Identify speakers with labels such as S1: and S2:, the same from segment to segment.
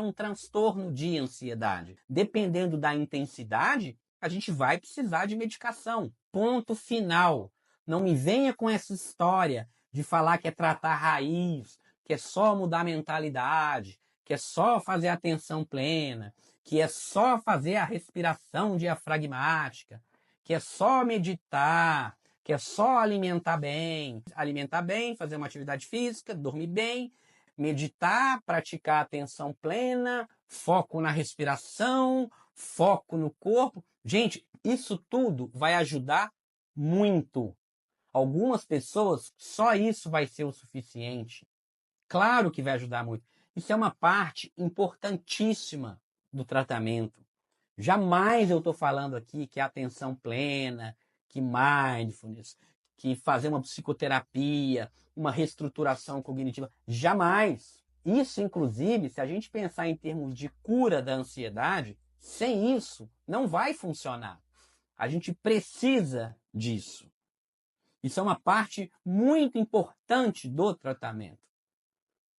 S1: um transtorno de ansiedade. Dependendo da intensidade, a gente vai precisar de medicação. Ponto final. Não me venha com essa história de falar que é tratar a raiz, que é só mudar a mentalidade, que é só fazer a atenção plena, que é só fazer a respiração diafragmática, que é só meditar, que é só alimentar bem, fazer uma atividade física, dormir bem, meditar, praticar atenção plena, foco na respiração, foco no corpo. Gente, isso tudo vai ajudar muito. Algumas pessoas, só isso vai ser o suficiente. Claro que vai ajudar muito. Isso é uma parte importantíssima do tratamento. Jamais eu estou falando aqui que atenção plena, que mindfulness, que fazer uma psicoterapia, uma reestruturação cognitiva. Jamais. Isso, inclusive, se a gente pensar em termos de cura da ansiedade, sem isso não vai funcionar. A gente precisa disso. Isso é uma parte muito importante do tratamento.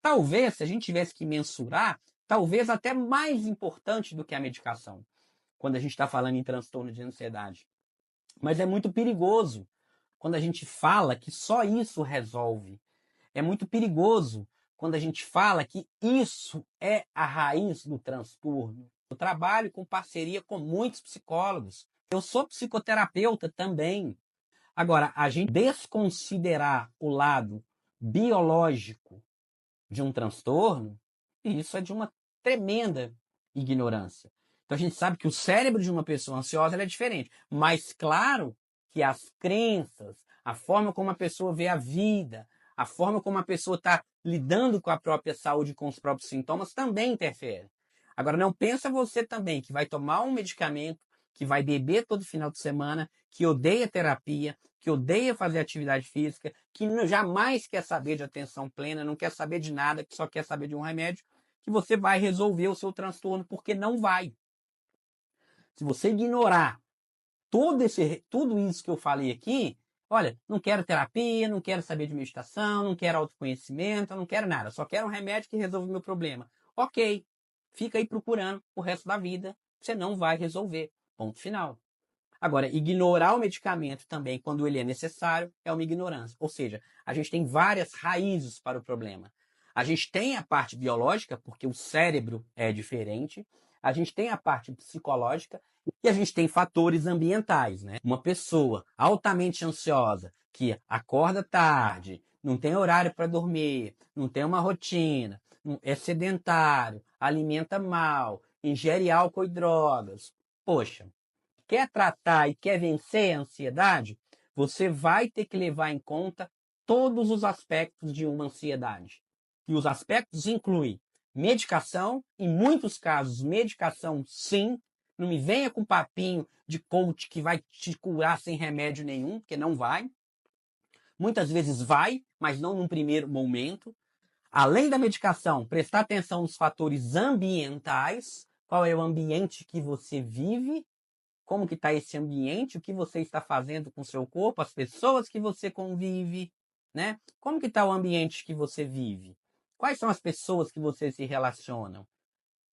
S1: Talvez, se a gente tivesse que mensurar, talvez até mais importante do que a medicação, quando a gente está falando em transtorno de ansiedade. Mas é muito perigoso quando a gente fala que só isso resolve. É muito perigoso quando a gente fala que isso é a raiz do transtorno. Eu trabalho com parceria com muitos psicólogos. Eu sou psicoterapeuta também. Agora, a gente desconsiderar o lado biológico de um transtorno, isso é de uma tremenda ignorância. Então a gente sabe que o cérebro de uma pessoa ansiosa é diferente, mas claro que as crenças, a forma como a pessoa vê a vida, a forma como a pessoa está lidando com a própria saúde, com os próprios sintomas, também interfere. Agora não pensa você também que vai tomar um medicamento, que vai beber todo final de semana, que odeia terapia, que odeia fazer atividade física, que jamais quer saber de atenção plena, não quer saber de nada, que só quer saber de um remédio, que você vai resolver o seu transtorno, porque não vai. Se você ignorar tudo isso que eu falei aqui, olha, não quero terapia, não quero saber de meditação, não quero autoconhecimento, não quero nada, só quero um remédio que resolva o meu problema. Ok, fica aí procurando o resto da vida, você não vai resolver. Ponto final. Agora, ignorar o medicamento também quando ele é necessário é uma ignorância. Ou seja, a gente tem várias raízes para o problema. A gente tem a parte biológica, porque o cérebro é diferente. A gente tem a parte psicológica e a gente tem fatores ambientais, né? Uma pessoa altamente ansiosa que acorda tarde, não tem horário para dormir, não tem uma rotina, é sedentário, alimenta mal, ingere álcool e drogas. Poxa, quer tratar e quer vencer a ansiedade, você vai ter que levar em conta todos os aspectos de uma ansiedade. E os aspectos incluem medicação, em muitos casos, medicação sim. Não me venha com papinho de coach que vai te curar sem remédio nenhum, porque não vai. Muitas vezes vai, mas não num primeiro momento. Além da medicação, prestar atenção nos fatores ambientais. Qual é o ambiente que você vive? Como que está esse ambiente, o que você está fazendo com o seu corpo, as pessoas que você convive, né? Como que está o ambiente que você vive? Quais são as pessoas que você se relacionam?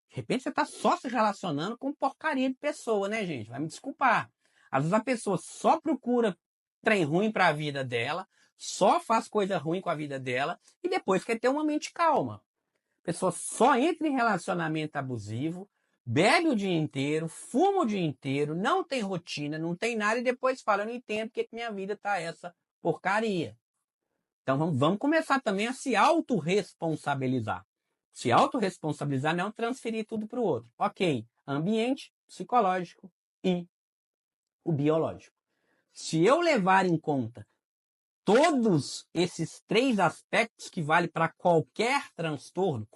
S1: De repente você está só se relacionando com porcaria de pessoa, né, gente? Vai me desculpar. Às vezes a pessoa só procura trem ruim para a vida dela, só faz coisa ruim com a vida dela e depois quer ter uma mente calma. A pessoa só entra em relacionamento abusivo, bebe o dia inteiro, fuma o dia inteiro, não tem rotina, não tem nada e depois fala, eu não entendo porque que minha vida tá essa porcaria. Então vamos começar também a se autorresponsabilizar. Se autorresponsabilizar não é transferir tudo para o outro. Ok, ambiente, psicológico e o biológico. Se eu levar em conta todos esses três aspectos que vale para qualquer transtorno,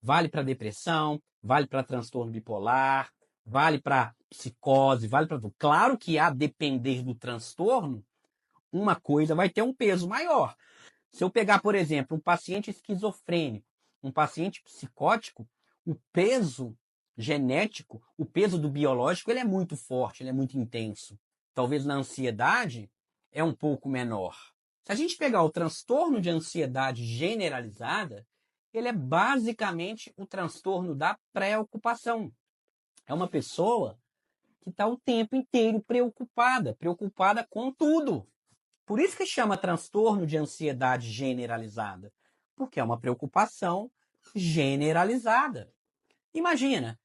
S1: vale para depressão, vale para transtorno bipolar, vale para psicose, vale para tudo. Claro que a depender do transtorno, uma coisa vai ter um peso maior. Se eu pegar, por exemplo, um paciente esquizofrênico, um paciente psicótico, o peso genético, o peso do biológico, ele é muito forte, ele é muito intenso. Talvez na ansiedade é um pouco menor. Se a gente pegar o transtorno de ansiedade generalizada, ele é basicamente o transtorno da preocupação. É uma pessoa que está o tempo inteiro preocupada com tudo. Por isso que chama transtorno de ansiedade generalizada, porque é uma preocupação generalizada. Imagina,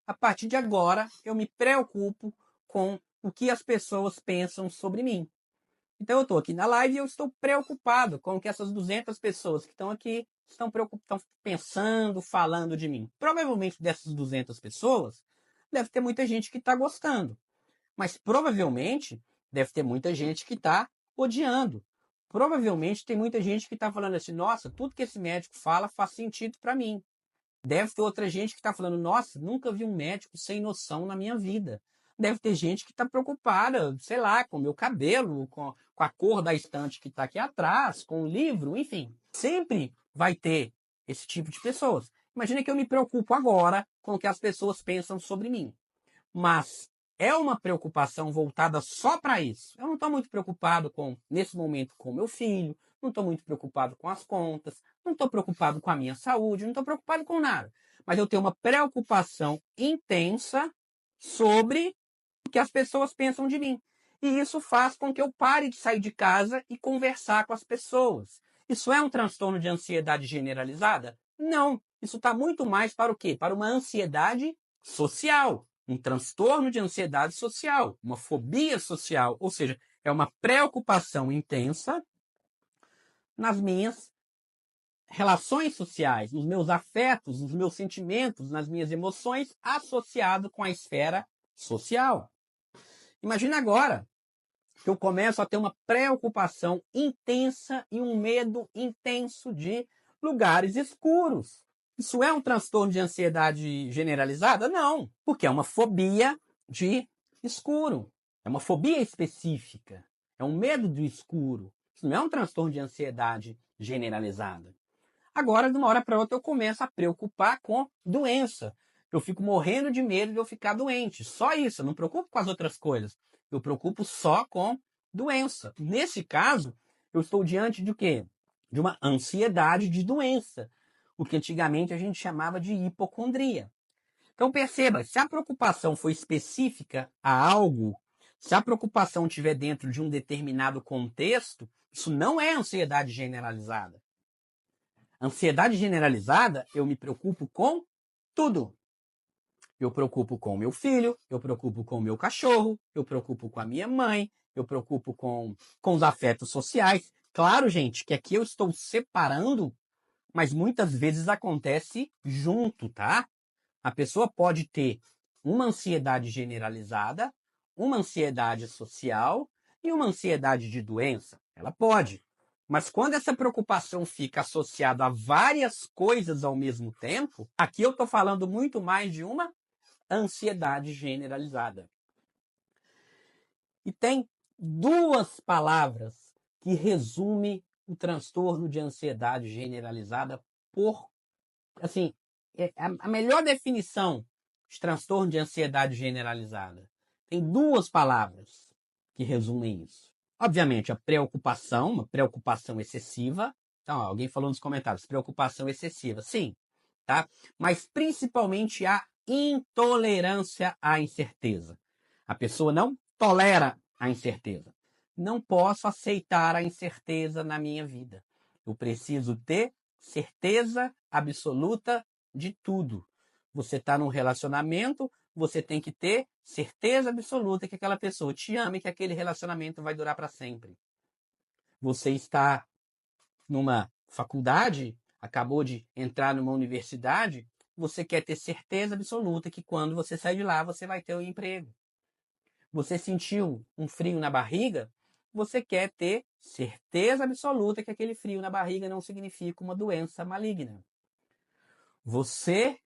S1: a partir de agora, eu me preocupo com o que as pessoas pensam sobre mim. Então eu estou aqui na live e eu estou preocupado com o que essas 200 pessoas que estão aqui estão pensando, falando de mim. Provavelmente dessas 200 pessoas, deve ter muita gente que está gostando. Mas provavelmente deve ter muita gente que está odiando. Provavelmente tem muita gente que está falando assim, nossa, tudo que esse médico fala faz sentido para mim. Deve ter outra gente que está falando, nossa, nunca vi um médico sem noção na minha vida. Deve ter gente que está preocupada, sei lá, com o meu cabelo, com a cor da estante que está aqui atrás, com o livro, enfim. Sempre vai ter esse tipo de pessoas. Imagina que eu me preocupo agora com o que as pessoas pensam sobre mim. Mas é uma preocupação voltada só para isso. Eu não estou muito preocupado nesse momento, com meu filho, não estou muito preocupado com as contas, não estou preocupado com a minha saúde, não estou preocupado com nada. Mas eu tenho uma preocupação intensa sobre o que as pessoas pensam de mim. E isso faz com que eu pare de sair de casa e conversar com as pessoas. Isso é um transtorno de ansiedade generalizada? Não. Isso está muito mais para o quê? Para uma ansiedade social. Um transtorno de ansiedade social, uma fobia social, ou seja, é uma preocupação intensa nas minhas relações sociais, nos meus afetos, nos meus sentimentos, nas minhas emoções, associado com a esfera social. Imagina agora que eu começo a ter uma preocupação intensa e um medo intenso de lugares escuros. Isso é um transtorno de ansiedade generalizada? Não, porque é uma fobia de escuro. É uma fobia específica. É um medo do escuro. Isso não é um transtorno de ansiedade generalizada. Agora, de uma hora para outra, eu começo a preocupar com doença. Eu fico morrendo de medo de eu ficar doente. Só isso, eu não me preocupo com as outras coisas. Eu me preocupo só com doença. Nesse caso, eu estou diante de quê? De uma ansiedade de doença. O que antigamente a gente chamava de hipocondria. Então perceba, se a preocupação for específica a algo, se a preocupação estiver dentro de um determinado contexto, isso não é ansiedade generalizada. Ansiedade generalizada, eu me preocupo com tudo. Eu preocupo com o meu filho, eu preocupo com o meu cachorro, eu preocupo com a minha mãe, eu preocupo com os afetos sociais. Claro, gente, que aqui eu estou separando, mas muitas vezes acontece junto, tá? A pessoa pode ter uma ansiedade generalizada, uma ansiedade social e uma ansiedade de doença. Ela pode. Mas quando essa preocupação fica associada a várias coisas ao mesmo tempo, aqui eu estou falando muito mais de uma ansiedade generalizada. E tem duas palavras que resumem o transtorno de ansiedade generalizada por, assim, a melhor definição de transtorno de ansiedade generalizada. Tem duas palavras que resumem isso. Obviamente, a preocupação, uma preocupação excessiva. Então, ó, alguém falou nos comentários, preocupação excessiva. Sim, tá? Mas principalmente a intolerância à incerteza. A pessoa não tolera a incerteza. Não posso aceitar a incerteza na minha vida. Eu preciso ter certeza absoluta de tudo. Você está num relacionamento, você tem que ter certeza absoluta que aquela pessoa te ama e que aquele relacionamento vai durar para sempre. Você está numa faculdade, acabou de entrar numa universidade, você quer ter certeza absoluta que quando você sair de lá, você vai ter um emprego. Você sentiu um frio na barriga, você quer ter certeza absoluta que aquele frio na barriga não significa uma doença maligna. Você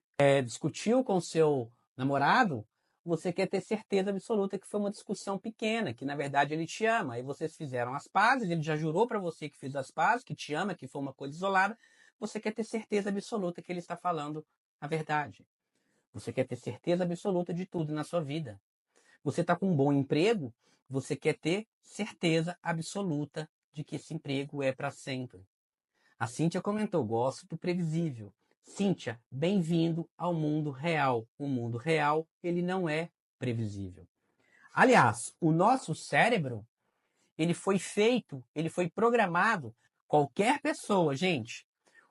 S1: discutiu com seu namorado, você quer ter certeza absoluta que foi uma discussão pequena, que na verdade ele te ama. Aí vocês fizeram as pazes, ele já jurou para você que fez as pazes, que te ama, que foi uma coisa isolada. Você quer ter certeza absoluta que ele está falando a verdade. Você quer ter certeza absoluta de tudo na sua vida. Você está com um bom emprego, você quer ter certeza absoluta de que esse emprego é para sempre. A Cíntia comentou, gosto do previsível. Cíntia, bem-vindo ao mundo real. O mundo real, ele não é previsível. Aliás, o nosso cérebro, ele foi programado, qualquer pessoa, gente,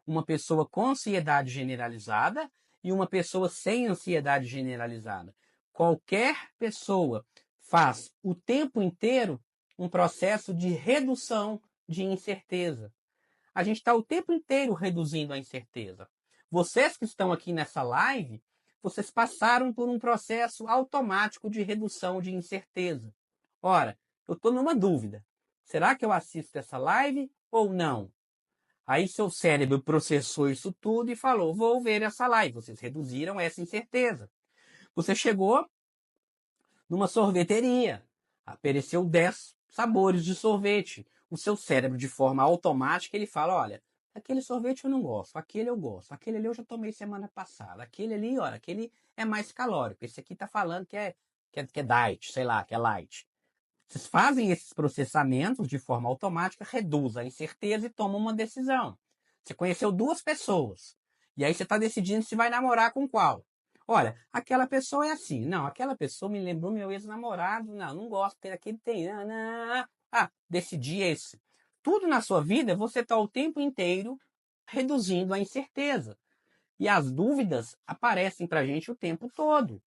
S1: uma pessoa com ansiedade generalizada e uma pessoa sem ansiedade generalizada. Qualquer pessoa faz o tempo inteiro um processo de redução de incerteza. A gente está o tempo inteiro reduzindo a incerteza. Vocês que estão aqui nessa live, vocês passaram por um processo automático de redução de incerteza. Ora, eu estou numa dúvida. Será que eu assisto essa live ou não? Aí seu cérebro processou isso tudo e falou, vou ver essa live. Vocês reduziram essa incerteza. Você chegou numa sorveteria, apareceu 10 sabores de sorvete. O seu cérebro, de forma automática, ele fala, olha, aquele sorvete eu não gosto, aquele eu gosto, aquele ali eu já tomei semana passada, aquele ali, olha, aquele é mais calórico, esse aqui tá falando que é diet, sei lá, que é light. Vocês fazem esses processamentos de forma automática, reduz a incerteza e toma uma decisão. Você conheceu duas pessoas. E aí você está decidindo se vai namorar com qual. Olha, aquela pessoa é assim. Não, aquela pessoa me lembrou meu ex-namorado. Não, não gosto, porque aquele tem. Ah, decidi esse. Tudo na sua vida, você está o tempo inteiro reduzindo a incerteza. E as dúvidas aparecem para a gente o tempo todo.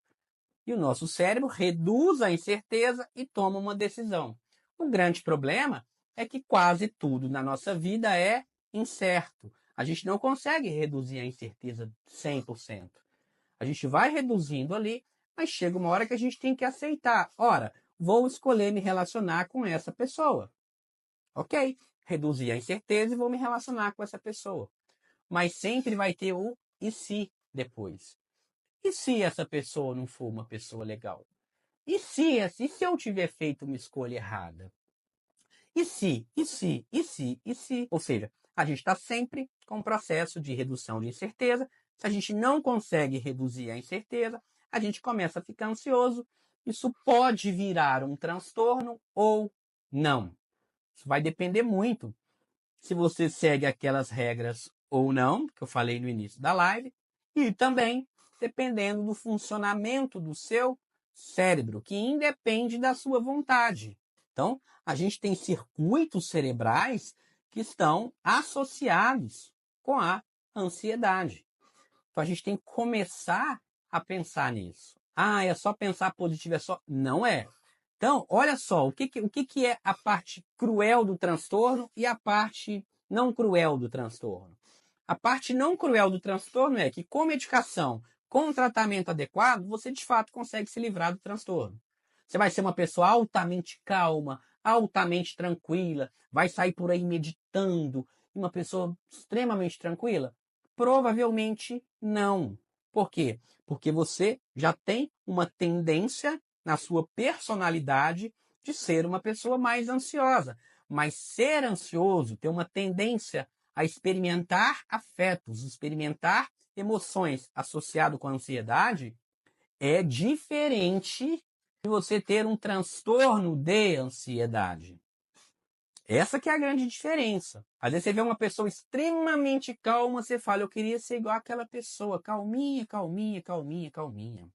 S1: E o nosso cérebro reduz a incerteza e toma uma decisão. O grande problema é que quase tudo na nossa vida é incerto. A gente não consegue reduzir a incerteza 100%. A gente vai reduzindo ali, mas chega uma hora que a gente tem que aceitar. Ora, vou escolher me relacionar com essa pessoa. Ok, reduzi a incerteza e vou me relacionar com essa pessoa. Mas sempre vai ter o e se depois. E se essa pessoa não for uma pessoa legal? E se eu tiver feito uma escolha errada? E se? Ou seja, a gente está sempre com um processo de redução de incerteza. Se a gente não consegue reduzir a incerteza, a gente começa a ficar ansioso. Isso pode virar um transtorno ou não. Isso vai depender muito se você segue aquelas regras ou não, que eu falei no início da live, e também dependendo do funcionamento do seu cérebro, que independe da sua vontade. Então, a gente tem circuitos cerebrais que estão associados com a ansiedade. Então, a gente tem que começar a pensar nisso. Ah, é só pensar positivo, é só. Não é. Então, olha só, o que é a parte cruel do transtorno e a parte não cruel do transtorno? A parte não cruel do transtorno é que com medicação, com um tratamento adequado, você de fato consegue se livrar do transtorno. Você vai ser uma pessoa altamente calma, altamente tranquila, vai sair por aí meditando, uma pessoa extremamente tranquila? Provavelmente não. Por quê? Porque você já tem uma tendência na sua personalidade de ser uma pessoa mais ansiosa. Mas ser ansioso, ter uma tendência a experimentar afetos, experimentar emoções associado com a ansiedade, é diferente de você ter um transtorno de ansiedade. Essa que é a grande diferença. Às vezes você vê uma pessoa extremamente calma, você fala, eu queria ser igual aquela pessoa, calminha, calminha, calminha, calminha.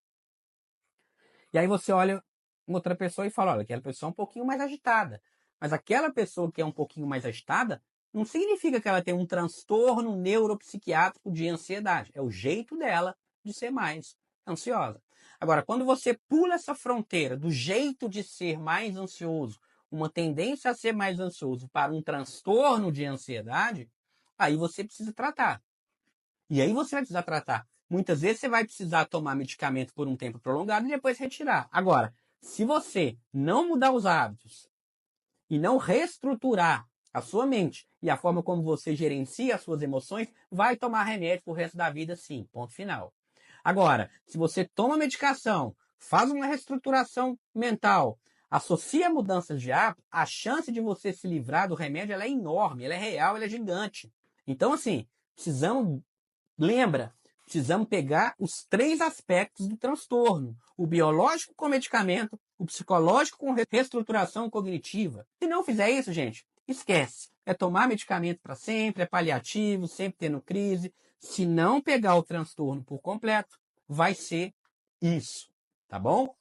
S1: E aí você olha outra pessoa e fala, olha, aquela pessoa é um pouquinho mais agitada. Mas aquela pessoa que é um pouquinho mais agitada não significa que ela tem um transtorno neuropsiquiátrico de ansiedade. É o jeito dela de ser mais ansiosa. Agora, quando você pula essa fronteira do jeito de ser mais ansioso, uma tendência a ser mais ansioso para um transtorno de ansiedade, aí você precisa tratar. E aí você vai precisar tratar. Muitas vezes você vai precisar tomar medicamento por um tempo prolongado e depois retirar. Agora, se você não mudar os hábitos e não reestruturar a sua mente e a forma como você gerencia as suas emoções, vai tomar remédio pro resto da vida, sim. Ponto final. Agora, se você toma medicação, faz uma reestruturação mental, associa mudanças de hábito, a chance de você se livrar do remédio ela é enorme, ela é real, ela é gigante. Então, assim, precisamos pegar os três aspectos do transtorno: o biológico com medicamento, o psicológico com reestruturação cognitiva. Se não fizer isso, gente, esquece. É tomar medicamento para sempre, é paliativo, sempre tendo crise. Se não pegar o transtorno por completo, vai ser isso, tá bom?